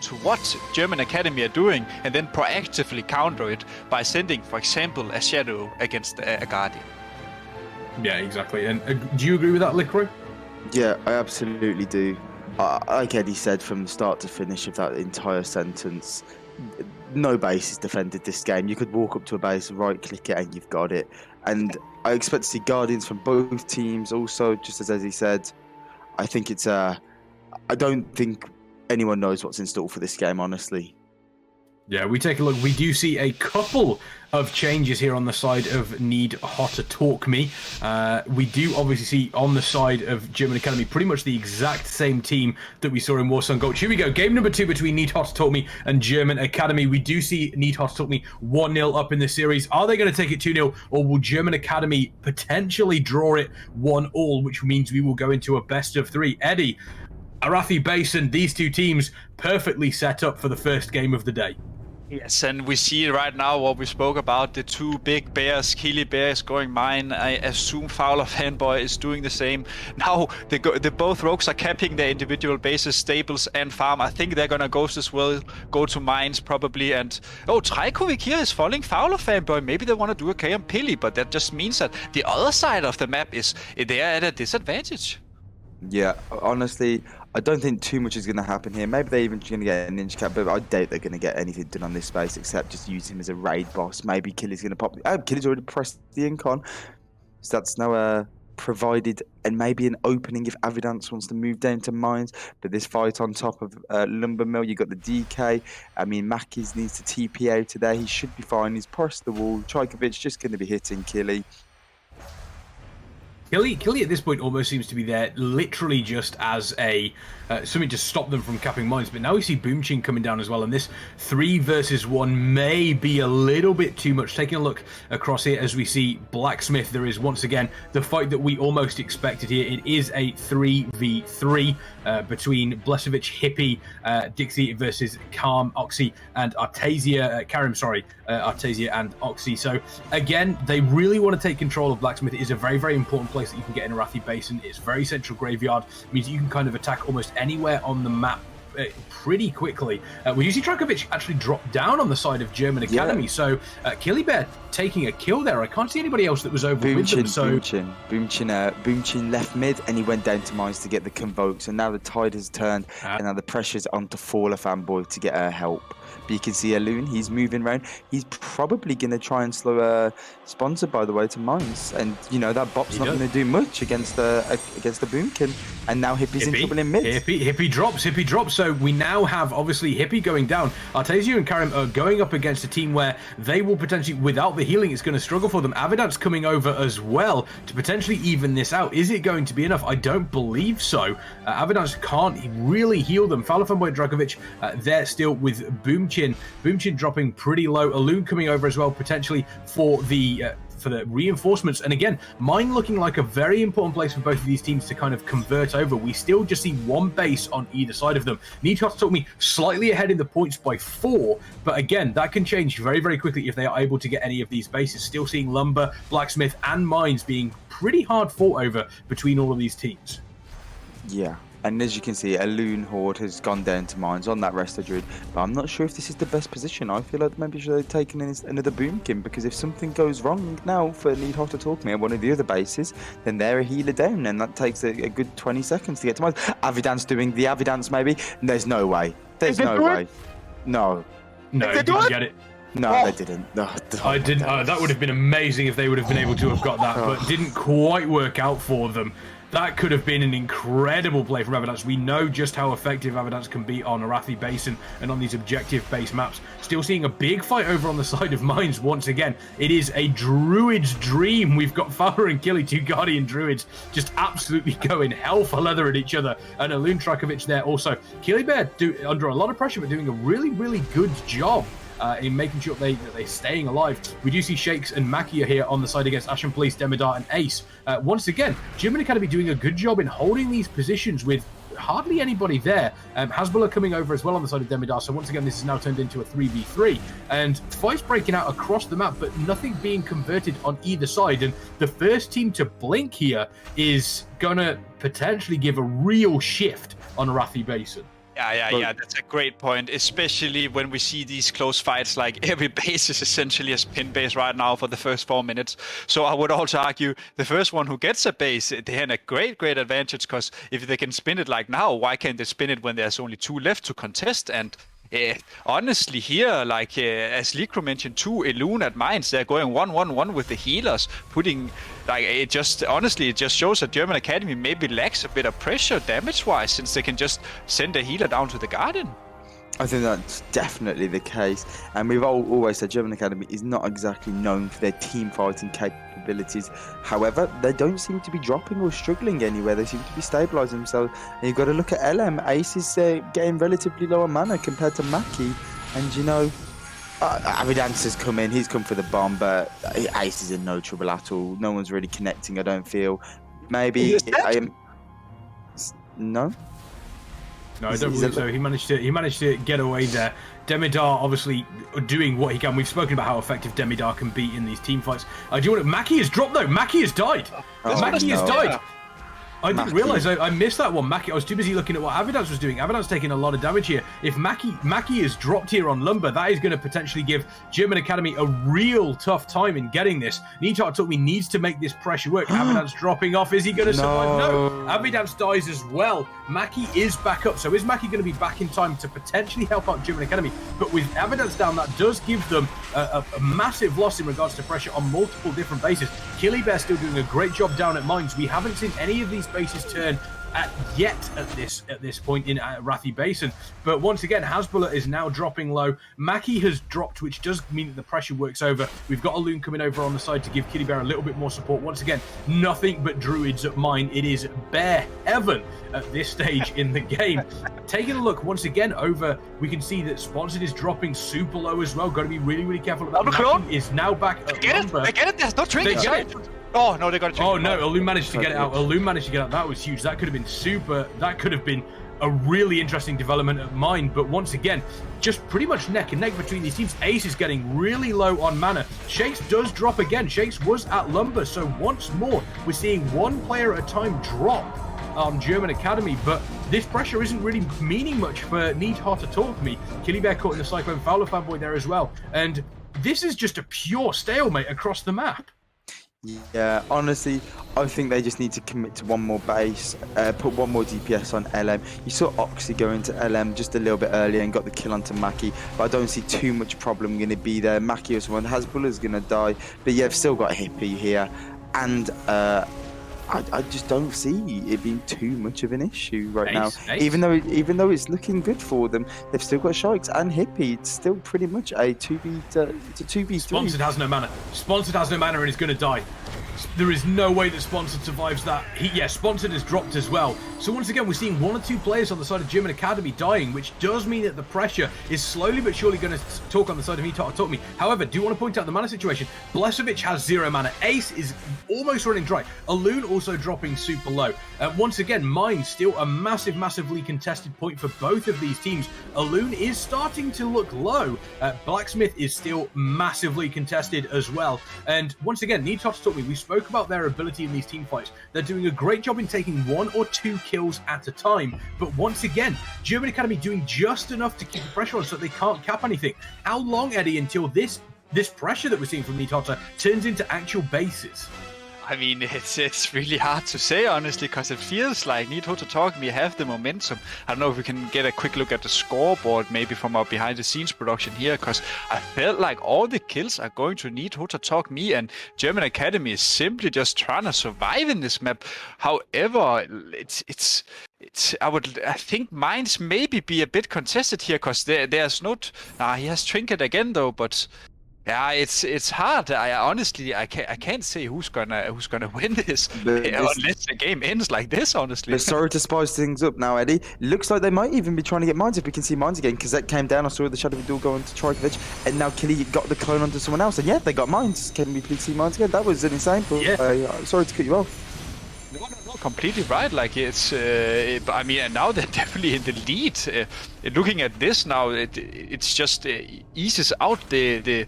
to what German Academy are doing and then proactively counter it by sending, for example, a Shadow against a Guardian. Yeah, exactly. And do you agree with that, Licroy? Yeah, I absolutely do. Like Eddie said, from the start to finish of that entire sentence, no base is defended this game. You could walk up to a base, right-click it, and you've got it. And I expect to see Guardians from both teams also, just as Eddie said. I think it's I don't think anyone knows what's in store for this game, honestly. Yeah, we take a look. We do see a couple of changes here on the side of Need HOTA Talk Me. We do obviously see on the side of German Academy pretty much the exact same team that we saw in Warzone Gold. Here we go. Game number 2 between Need HOTA Talk Me and German Academy. We do see Need HOTA Talk Me 1-0 up in the series. Are they going to take it 2-0, or will German Academy potentially draw it 1-1, which means we will go into a best of 3? Eddie, Arathi Basin, these two teams perfectly set up for the first game of the day. Yes, and we see right now what we spoke about, the two big bears, Killy Bear is going mine. I assume Fowler Fanboy is doing the same. Now, the both rogues are capping their individual bases, stables and farm. I think they're gonna ghost as well, go to mines probably. And, oh, Trajkovic here is following Fowler Fanboy. Maybe they want to do a K on Pilly, but that just means that the other side of the map is, they're at a disadvantage. Yeah, honestly, I don't think too much is going to happen here. Maybe they're even going to get a ninja cap, but I doubt they're going to get anything done on this space except just use him as a raid boss. Maybe Killy's going to pop. Oh, Killy's already pressed the incon, so that's now provided, and maybe an opening if Avidance wants to move down to mines. But this fight on top of Lumber Mill, you got the DK. I mean, Makis needs to TP out today. He should be fine. He's pressed the wall. Trajkovic just going to be hitting Killy. Killy at this point almost seems to be there literally just as a something to stop them from capping mines, but now we see Boomchin coming down as well, and this 3 versus 1 may be a little bit too much. Taking a look across here as we see Blacksmith, there is once again the fight that we almost expected here. It is a 3v3 between Blesovic, Hippie, Dixie versus Calm, Oxy, and Artesia, Karim, sorry, Artesia and Oxy. So again, they really want to take control of Blacksmith. It is a very, very important place that you can get in Arathi Basin. It's very central graveyard. It means you can kind of attack almost anywhere on the map pretty quickly. We do see Trajkovic actually drop down on the side of German Academy. Yeah. So Killy Bear taking a kill there. I can't see anybody else that was over with them. So Boomchin left mid and he went down to mines to get the convoke. So now the tide has turned and now the pressure's onto Fowler Fanboy to get help. But you can see Alun, he's moving around. He's probably going to try and slow Sponsor, by the way, to mines. And, you know, that bot's not going to do much against the Boomkin. And now Hippie's in trouble in mid. Hippie drops. So we now have, obviously, Hippie going down. Artesia and Karim are going up against a team where they will potentially, without the healing, it's going to struggle for them. Avidance coming over as well to potentially even this out. Is it going to be enough? I don't believe so. Avidance can't really heal them. Fowler Fanboy and Dragovic, they're still with Boomchin. Boomchin dropping pretty low. Alun coming over as well, potentially for the reinforcements. And again, mine looking like a very important place for both of these teams to kind of convert over. We still just see one base on either side of them. Need HOTA Talk Me slightly ahead in the points by 4, but again, that can change very, very quickly if they are able to get any of these bases. Still seeing Lumber, Blacksmith, and Mines being pretty hard fought over between all of these teams. Yeah. And as you can see, a Loon Horde has gone down to mines on that Resto Druid. But I'm not sure if this is the best position. I feel like maybe should have taken in another Boomkin, because if something goes wrong now for Need HOTA Talk Me at one of the other bases, then they're a healer down, and that takes a good 20 seconds to get to mines. Avidance doing the Avidance maybe? There's no way. There's no way. No. No, you didn't get it. No, they didn't. No, I didn't. That would have been amazing if they would have been able to have got that, but didn't quite work out for them. That could have been an incredible play from Avidance. We know just how effective Avidance can be on Arathi Basin and on these objective-based maps. Still seeing a big fight over on the side of mines once again. It is a Druid's dream. We've got Fowler and Killy, 2 Guardian Druids, just absolutely going hell for leather at each other. And Alun Trajkovic there also. Killy Bear under a lot of pressure, but doing a really, really good job in making sure they're staying alive. We do see Shakes and Makia here on the side against Ashen Police, Demidar, and Ace. Once again, German Academy doing a good job in holding these positions with hardly anybody there. Hasbulla coming over as well on the side of Demidar. So once again, this is now turned into a 3v3. And fights breaking out across the map, but nothing being converted on either side. And the first team to blink here is going to potentially give a real shift on Arathi Basin. Yeah, that's a great point, especially when we see these close fights. Like, every base is essentially a spin base right now for the first 4 minutes. So I would also argue the first one who gets a base, they have a great advantage, because if they can spin it like now, why can't they spin it when there's only 2 left to contest? And honestly here, like as Likro mentioned too, Elune at Mines, they're going 1-1-1 with the healers, putting like it just shows that German Academy maybe lacks a bit of pressure damage-wise, since they can just send a healer down to the garden. I think that's definitely the case, and we've always said German Academy is not exactly known for their team fighting capabilities. However, they don't seem to be dropping or struggling anywhere. They seem to be stabilising themselves. And you've got to look at LM. Ace is getting relatively lower mana compared to Maki, and you know, Avidance has come in. He's come for the bomb, but Ace is in no trouble at all. No one's really connecting, I don't feel. Maybe I am. No. No, I don't believe so. He managed to get away there. Demidar obviously doing what he can. We've spoken about how effective Demidar can be in these team fights. I do want to. Maki has dropped though. Maki has died. Maki has died. Yeah. I didn't realise I missed that one. Maki, I was too busy looking at what Avidance was doing. Avidance taking a lot of damage here. If Maki is dropped here on Lumber, that is going to potentially give German Academy a real tough time in getting this. Nita Tokmi needs to make this pressure work. Avidance dropping off. Is he going to survive? No. Avidance dies as well. Maki is back up. So is Maki going to be back in time to potentially help out German Academy? But with Avidance down, that does give them a massive loss in regards to pressure on multiple different bases. Killy Bear still doing a great job down at Mines. We haven't seen any of these bases turn yet at this point in Rathi Basin, but once again Hasbulla is now dropping low. Maki has dropped, which does mean that the pressure works over. We've got a Loon coming over on the side to give Kitty Bear a little bit more support. Once again, nothing but druids at mine. It is bear heaven at this stage in the game. Taking a look once again over, we can see that Sponsored is dropping super low as well. Got to be really careful about that. Maki is now back at Lumber. They get it. There's no trinket. Oh no, they got it. Oh no, Elune managed to get it out. Elune managed to get out. That was huge. That could have been super. That could have been a really interesting development of mine. But once again, just pretty much neck and neck between these teams. Ace is getting really low on mana. Shakes does drop again. Shakes was at Lumber, so once more we're seeing one player at a time drop on German Academy. But this pressure isn't really meaning much for Need HOTA Talk Me. Killy Bear caught in the Cyclone Fowler fanboy there as well. And this is just a pure stalemate across the map. Yeah, honestly, I think they just need to commit to one more base, put one more DPS on LM. You saw Oxy go into LM just a little bit earlier and got the kill onto Maki, but I don't see too much problem going to be there. Maki or someone, Hasbulla's going to die, but yeah, I've still got Hippie here, and I just don't see it being too much of an issue right now. Even though it's looking good for them, they've still got Sharks and Hippie. It's still pretty much a 2v3. Sponsored has no mana. Sponsored has no mana and is going to die. There is no way that Sponsored survives that. Sponsored has dropped as well. So once again, we're seeing 1 or 2 players on the side of German Academy dying, which does mean that the pressure is slowly but surely going to talk on the side of Nita Tokmi. However, do want to point out the mana situation. Blesovich has 0 mana. Ace is almost running dry. Alune also dropping super low. Once again, Mine still a massively contested point for both of these teams. Alune is starting to look low. Blacksmith is still massively contested as well. And once again, Nita Tokmi, we spoke about their ability in these team fights. They're doing a great job in taking 1 or 2 kills at a time. But once again, German Academy doing just enough to keep the pressure on so they can't cap anything. How long, Eddie, until this pressure that we're seeing from Need HOTA turns into actual bases? I mean, it's really hard to say, honestly, because it feels like Need HOTA Talk Me have the momentum. I don't know if we can get a quick look at the scoreboard, maybe from our behind-the-scenes production here, because I felt like all the kills are going to Need HOTA Talk Me, and German Academy is simply just trying to survive in this map. However, I think Mines maybe be a bit contested here, because there's not. He has Trinket again though, but. Yeah, it's hard. I can't say who's gonna win this unless the game ends like this. Honestly, but sorry to spice things up now, Eddie. Looks like they might even be trying to get Mines if we can see Mines again, because that came down. I saw the Shadow of Duel go onto Trikovic, and now Killy got the clone onto someone else, and yeah, they got Mines. Can we please see Mines again? That was an insane. But, yeah. Sorry to cut you off. No, completely right. Like I mean, and now they're definitely in the lead. Looking at this now, it's just eases out the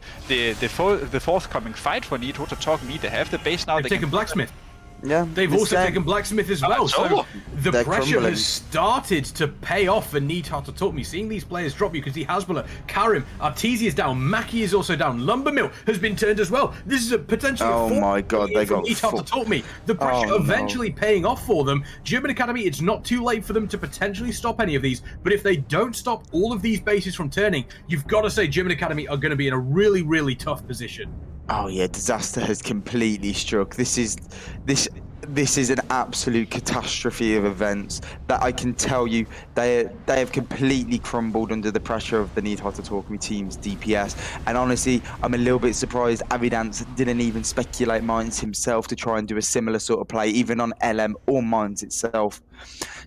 forthcoming fight for Need HOTA Talk Me. They have the base now. They've taken Blacksmith. Yeah, They've this also game- taken Blacksmith as well, so the They're pressure crumbling. has started to pay off for Need HOTA Talk Me. Seeing these players drop, you can see Hasbulla, Karim, Arteezy is down, Mackie is also down, Lumbermill has been turned as well. This is a potentially Oh my God, they got Need HOTA Talk Me. The pressure eventually paying off for them. German Academy, it's not too late for them to potentially stop any of these, but if they don't stop all of these bases from turning, you've got to say German Academy are going to be in a really, really tough position. Oh yeah, disaster has completely struck. This is an absolute catastrophe of events that I can tell you they have completely crumbled under the pressure of the Need HOTA Talk Me team's DPS. And honestly, I'm a little bit surprised Avidance didn't even speculate Mines himself to try and do a similar sort of play, even on LM or Mines itself.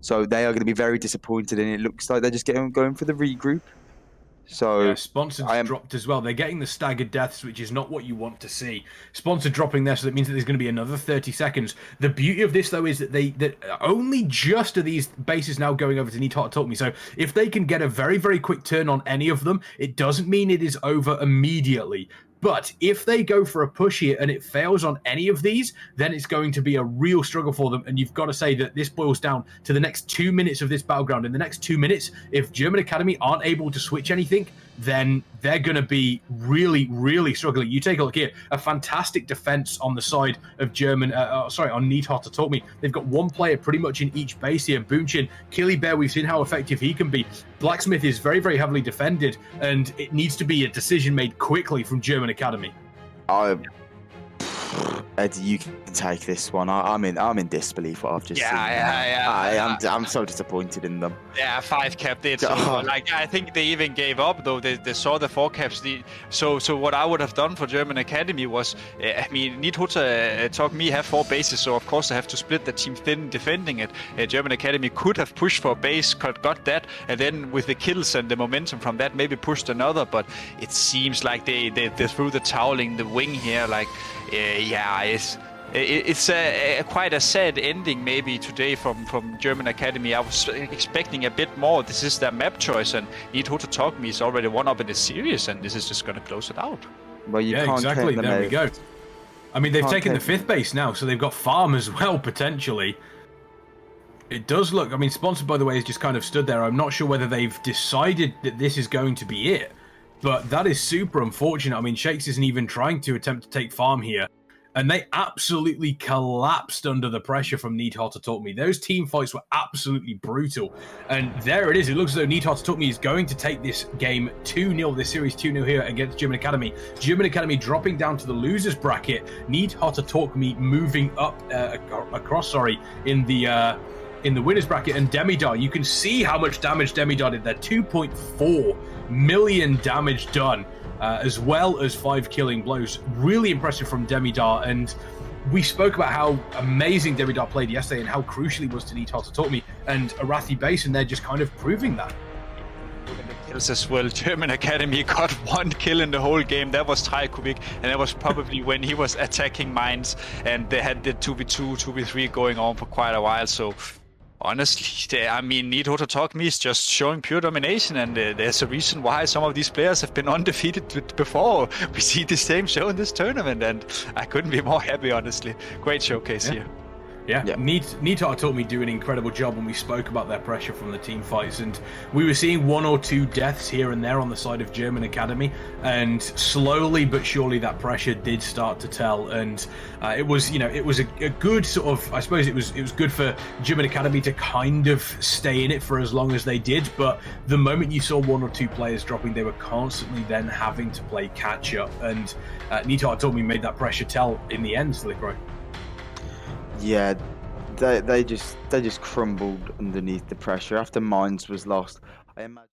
So they are going to be very disappointed, and it looks like they're just going for the regroup. So yeah, Sponsored dropped as well. They're getting the staggered deaths, which is not what you want to see. Sponsored dropping there, so that means that there's going to be another 30 seconds. The beauty of this, though, is that only just are these bases now going over to Need HOTA Talk Me. So if they can get a very, very quick turn on any of them, it doesn't mean it is over immediately. But if they go for a push here and it fails on any of these, then it's going to be a real struggle for them. And you've got to say that this boils down to the next 2 minutes of this battleground. In the next 2 minutes, if German Academy aren't able to switch anything, then they're going to be really, really struggling. You take a look here, a fantastic defense on the side of German, on Need HOTA Talk Me. They've got one player pretty much in each base here. Boomchin, Killy Bear, we've seen how effective he can be. Blacksmith is very, very heavily defended, and it needs to be a decision made quickly from German Academy. Eddie, you can take this one. I'm in disbelief what I've just seen. I'm so disappointed in them. Yeah, 5 capped it. So, like, I think they even gave up, though. They saw the 4 caps. So what I would have done for German Academy was, I mean, Need HOTA Talk Me have 4 bases, so of course they have to split the team thin defending it. German Academy could have pushed for a base, got that, and then with the kills and the momentum from that, maybe pushed another. But it seems like they threw the towel in the wing here. Like, it's quite a sad ending maybe today from German Academy. I was expecting a bit more. This is their map choice, and Need HOTA Talk Me is already one up in the series, and this is just going to close it out. Well, you can't exactly. There we go. I mean, they've taken the 5th base now, so they've got farm as well, potentially. It does look... I mean, Sponsored, by the way, has just kind of stood there. I'm not sure whether they've decided that this is going to be it, but that is super unfortunate. I mean, Shakes isn't even trying to attempt to take farm here, and they absolutely collapsed under the pressure from Need HOTA Talk Me. Those team fights were absolutely brutal, and there it is. It looks as though Need HOTA Talk Me is going to take this game 2-0, this series 2-0 here against German Academy. German Academy dropping down to the losers bracket. Need HOTA Talk Me moving up across, in the winners bracket. And Demidar, you can see how much damage Demidar did there. 2.4 million damage done, as well as 5 killing blows. Really impressive from Demidar, and we spoke about how amazing Demidar played yesterday and how crucial he was to Need HOTA Talk Me, and Arathi Base, and they're just kind of proving that. Kills as well. German Academy got 1 kill in the whole game. That was Trajkovic, and that was probably when he was attacking Mines, and they had the 2v2, 2v3 going on for quite a while. So honestly, I mean, Need HOTA Talk Me is just showing pure domination, and there's a reason why some of these players have been undefeated before. We see the same show in this tournament, and I couldn't be more happy, honestly. Great showcase here. Yeah. Need HOTA Talk Me do an incredible job when we spoke about their pressure from the team fights, and we were seeing 1 or 2 deaths here and there on the side of German Academy, and slowly but surely that pressure did start to tell, and it was a good sort of, I suppose it was good for German Academy to kind of stay in it for as long as they did, but the moment you saw 1 or 2 players dropping, they were constantly then having to play catch up, and Need HOTA Talk Me made that pressure tell in the end, Slickroy. Yeah, they just crumbled underneath the pressure after Mines was lost. I imagine